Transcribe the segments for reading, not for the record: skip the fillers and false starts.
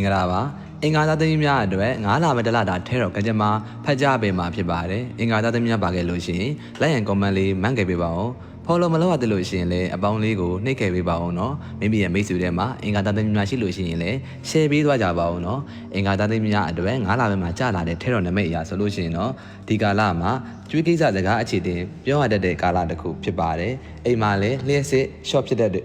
င်္ဂလာပါအင်္ဂါသားသမီးများအတွက်9လမတလတာထဲတော့ကြမဖတ်ကြပေးမှာဖြစ်ပါတယ်အင်္ဂါသားသမီးများပါခဲ့လို့ရှိရင်လိုက်ရန် comment လေးမှန်ခဲ့ပေးပါဦးfollow မလုပ်ရသေးလို့ရှိရင်လည်းအပေါင်းလေးကိုနှိပ်ခဲ့ပေးပါဦးเนาะမိမိရဲ့မိတ်ဆွေတွေမှာအင်္ဂါသားသမီးများရှိလို့ရှိရင်လည်း share ပေးသွားကြပါဦးเนาะအင်္ဂါသားသမီးများအတွက်9လပဲမှာကြာလာတဲ့ထဲတော့နမိတ်အရာဆိုလို့ရှိရင်เนาะဒီကာလမှာကျွေးကိစ္စစကားအခြေတင်ပြောရတတ်တဲ့ကာလတစ်ခုဖြစ်ပါတယ်အိမ်မှာလည်းလျှက်စစ် short ဖြစ်တတ်တဲ့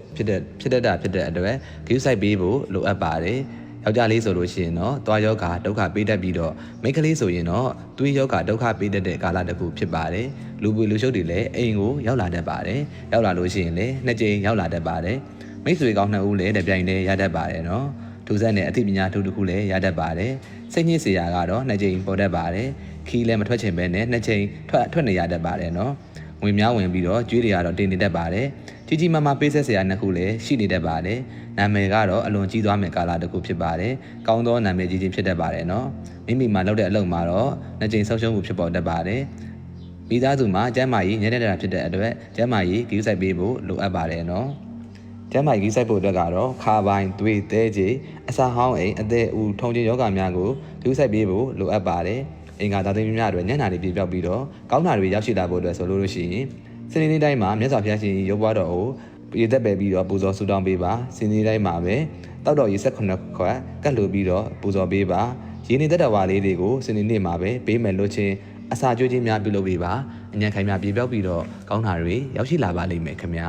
အတွက် view site ပေးဖို့လိုအပ်ပါတယ်ယောက်ျားလေးဆိုလို့ရှိရင်တော့သွားယောဂဒုက္ခပေးတတ်ပြီးတော့မိန်းကလေးဆိုရင်တော့သွေးယောဂဒုက္ခပေးတတ်တဲ့ကာလတစ်ခုဖြစ်ပါတယ်လူပွေလူရှုပ်တွေလည်းအိမ်ကိုရောက်လာတတ်ပါတယ်ရောက်လာလို့ရှိရင်လည်းနှစ်ကြိမ်ရောက်လာတတ်ပါတယ်မိတ်ဆွေကောင်းနှစ်ဦးလည်းတပြိုင်တည်းရတတ်ပါတယ်နော်ဒုစက်နဲ့အသိပညာထုတစ်ခုလည်းရတတ်ပါတယ်စိတ်ညစ်စရာကတော့နှစ်ကြိမ်ပေါ်တတ်ပါတယ်ခီးလည်းမထွက်ချင်ပဲနဲ့နှစ်ကြိမ်ထွက်နေရတတ်ပါတယ်နော်ဝင်များဝင်ပြီးတော့ကျွေးတွေကတော့တင်နေတတ်ပါတယ်ကြီးကြီးမားမားပေးဆက်စရာနှစ်ခုလည်းရှိနေတတ်ပါတယ်နာမည်ကတော့အလွန်ကြီးသွားမယ့်ကာလတစ်ခုဖြစ်ပါတယ်ကောင်းသောနာမည်ကြီးဖြစ်တတ်ပါတယ်နော်မိမိမှာလုပ်တဲ့အလုပ်မှာတော့နှစ်ကြိမ်ဆုံးရှုံးမှုဖြစ်ပေါ်တတ်ပါတယ်မိသားစုမှာကျန်းမာရေးညံ့တဲ့တာဖြစ်တဲ့အတွက်ကျန်းမာရေးဂရုစိုက်ပေးဖို့လိုအပ်ပါတယ်နော်ကျန်းမာရေးဂရုစိုက်ဖို့အတွက်ကတော့ခါပိုင်းသွေးသဲကြေအစာဟောင်းအိမ်အသက်ဦးထုံချင်းယောဂများကိုဂရုစိုက်ပေးဖို့လိုအပ်ပါတယ်အင်္ဂါသားသမီးများအတွက်ညံ့တာတွေပြပြောက်ပြီးတော့ကောင်းတာတွေရောက်ရှိလာဖို့အတွက်ဆိုလို့ရှိရင်စနေနေ့တိုင်းမှာမြတ်စွာဘုရားရှင်ရုပ်ပွားတော်ကိုပြည်သက်ပဲပြီးတော့ပူဇော်ဆုတောင်းပေးပါစနေနေ့တိုင်းမှာပဲတောက်တော်ရေ18ခွက်ကတ်လို့ပြီးတော့ပူဇော်ပေးပါရင်းနေတဲ့တဝါလေးတွေကိုစနေနေ့မှာပဲပေးမယ်လို့ချင်းအစာကျွေးခြင်းများပြုလုပ်ပေးပါအញ្ញံခိုင်များပြေပြောက်ပြီးတော့ကောင်းတာတွေရောက်ရှိလာပါလိမ့်မယ်ခင်ဗျာ